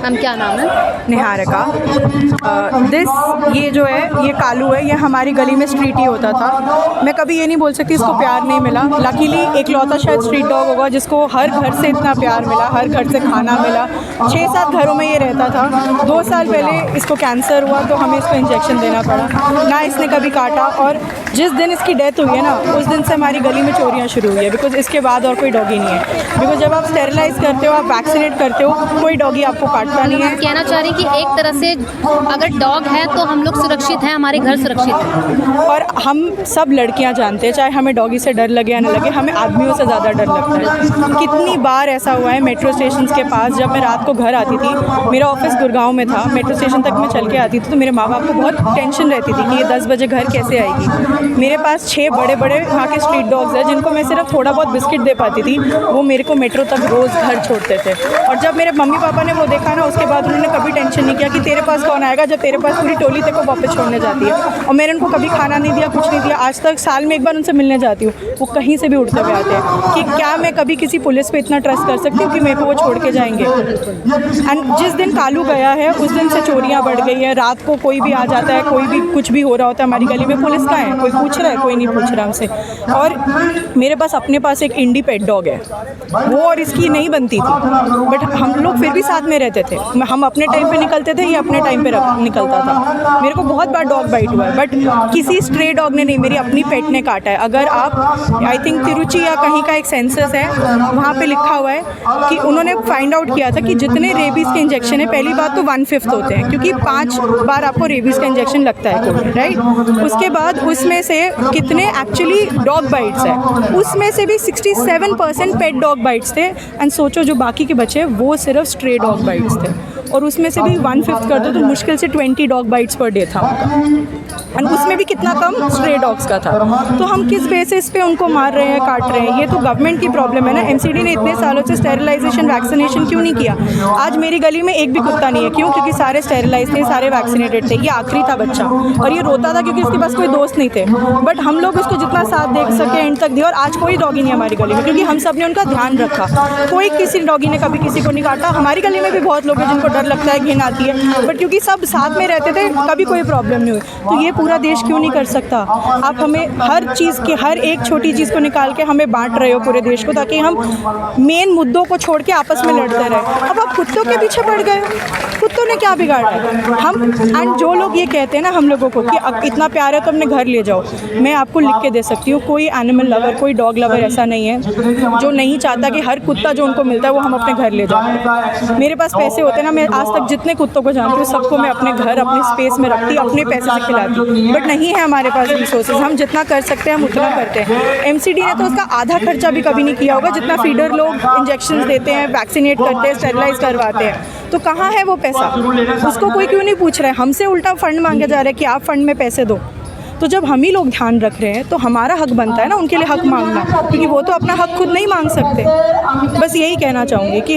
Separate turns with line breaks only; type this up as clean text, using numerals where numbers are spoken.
हम क्या नाम है?
निहारिका। ये जो है ये कालू है, ये हमारी गली में स्ट्रीट ही होता था। मैं कभी ये नहीं बोल सकती इसको प्यार नहीं मिला। लकीली एकलौता शायद स्ट्रीट डॉग होगा जिसको हर घर से इतना प्यार मिला, हर घर से खाना मिला। 6-7 घरों में ये रहता था। 2 साल पहले इसको कैंसर हुआ तो हमें इसको इंजेक्शन देना पड़ा। ना इसने कभी काटा, और जिस दिन इसकी डेथ हुई है ना उस दिन से हमारी गली में चोरियाँ शुरू हुई है। बिकॉज इसके बाद और कोई डॉगी नहीं है। बिकॉज जब आप स्टेरिलाइज करते हो, आप वैक्सीनेट करते हो, कोई डॉगी आपको काटता नहीं है।
कहना चाह रही कि एक तरह से अगर डॉग है तो हम लोग सुरक्षित हैं, हमारे घर सुरक्षित हैं।
और हम सब लड़कियां जानते हैं, चाहे हमें डॉगी से डर लगे या ना लगे, हमें आदमियों से ज़्यादा डर लगता है। कितनी बार ऐसा हुआ है मेट्रो स्टेशन के पास, जब मैं रात को घर आती थी, मेरा ऑफिस गुड़गांव में था, मेट्रो स्टेशन तक मैं चल के आती थी तो मेरे माँ बाप को बहुत टेंशन रहती थी कि ये 10 बजे घर कैसे आएगी। मेरे पास 6 बड़े बड़े वहाँ के स्ट्रीट डॉग्स हैं जिनको मैं सिर्फ थोड़ा बहुत बिस्किट दे पाती थी, वो मेरे को मेट्रो तक रोज़ घर छोड़ते थे। और जब मेरे मम्मी पापा ने वो देखा ना, उसके बाद उन्होंने कभी टेंशन नहीं किया कि तेरे पास कौन आएगा, जब तेरे पास पूरी टोली तेरे को वापस छोड़ने जाती है। और मैंने उनको कभी खाना नहीं दिया, कुछ नहीं दिया। आज तक साल में एक बार उनसे मिलने जाती हूँ, वो कहीं से भी उड़ते हुए आते हैं। कि क्या मैं कभी किसी पुलिस पे इतना ट्रस्ट कर सकती हूँ कि मेरे को वो छोड़ के जाएंगे। एंड जिस दिन कालू गया है उस दिन से चोरियाँ बढ़ गई है। रात को कोई भी आ जाता है, कोई भी कुछ भी हो रहा होता है हमारी गली में, पुलिस का है, कोई पूछ रहा है, कोई नहीं पूछ रहा हमसे। और मेरे पास अपने पास एक इंडी पेट डॉग है, वो और इसकी नहीं बनती थी, बट हम लोग फिर भी साथ में रहते थे। हम अपने टाइम पे निकलते थे, ये अपने टाइम पे निकलता था। मेरे को बहुत बार डॉग बाइट हुआ है, बट किसी स्ट्रे डॉग ने नहीं, मेरी अपनी पेट ने काटा है। अगर आप आई थिंक तिरुचि या कहीं का एक सेंसस है, वहाँ पे लिखा हुआ है कि उन्होंने फाइंड आउट किया था कि जितने रेबीज़ के इंजेक्शन है, पहली बात तो 1/5 होते हैं, क्योंकि 5 बार आपको रेबीज़ का इंजेक्शन लगता है कोई, राइट। उसके बाद उसमें से कितने एक्चुअली डॉग बाइट्स है, उसमें से भी 67% पेट डॉग बाइट्स थे। एंड सोचो जो बाकी के बचे वो सिर्फ स्ट्रे डॉग बाइट्स थे, और उसमें से भी 1/5 कर दो तो मुश्किल से 20 डॉग बाइट्स पर डे था उनका। एंड उसमें भी कितना कम स्ट्रे डॉग्स का था। तो हम किस बेसिस पे उनको मार रहे हैं, काट रहे हैं? ये तो गवर्नमेंट की प्रॉब्लम है ना। एमसीडी ने इतने सालों से स्टेरिलाइजेशन, वैक्सीनेशन क्यों नहीं किया? आज मेरी गली में एक भी कुत्ता नहीं है। क्यों? क्योंकि सारे स्टेरिलाइज थे, सारे वैक्सीनेटेड थे। ये आखिरी था बच्चा, और ये रोता था क्योंकि उसके पास कोई दोस्त नहीं थे। बट हम लोग उसको जितना साथ दे सके एंड तक दिया, और आज कोई डॉगी नहीं हमारी गली में, क्योंकि हम सब ने उनका ध्यान रखा। कोई किसी डॉगी ने कभी किसी को नहीं काटा। हमारी गली में भी बहुत लोग हैं जिनको डर लगता है, घिन आती है, बट क्योंकि सब साथ में रहते थे कभी कोई प्रॉब्लम नहीं हुई। तो ये पूरा देश क्यों नहीं कर सकता? आप हमें हर चीज़ की, हर एक छोटी चीज़ को निकाल के हमें बांट रहे हो पूरे देश को, ताकि हम मेन मुद्दों को छोड़ के आपस में लड़ते रहे। अब आप कुत्तों के पीछे पड़ गए। कुत्तों ने क्या बिगाड़ा है? हम एंड जो लोग ये कहते हैं ना हम लोगों को कि अब इतना प्यार है तो अपने घर ले जाओ, मैं आपको लिख के दे सकती हूँ, कोई एनिमल लवर, कोई डॉग लवर ऐसा नहीं है जो नहीं चाहता कि हर कुत्ता जो उनको मिलता है वो हम अपने घर ले जाओ। मेरे पास पैसे होते ना, मैं आज तक जितने कुत्तों को जानती हूँ सबको मैं अपने घर, अपने स्पेस में रखती, अपने पैसे से खिलाती। बट नहीं है हमारे पास रिसोर्सेज। हम जितना कर सकते हैं हम उतना करते हैं। एमसीडी ने तो उसका आधा खर्चा भी कभी नहीं किया होगा जितना फीडर लोग इंजेक्शन देते हैं, वैक्सीनेट करते हैं, स्टेरिलाइज करवाते हैं। तो कहाँ है वो पैसा? उसको कोई क्यों नहीं पूछ रहा है? हमसे उल्टा फंड मांगा जा रहा है कि आप फंड में पैसे दो। तो जब हम ही लोग ध्यान रख रहे हैं तो हमारा हक बनता है ना उनके लिए हक मांगना, क्योंकि वो तो अपना हक खुद नहीं मांग सकते। बस यही कहना चाहूँगी कि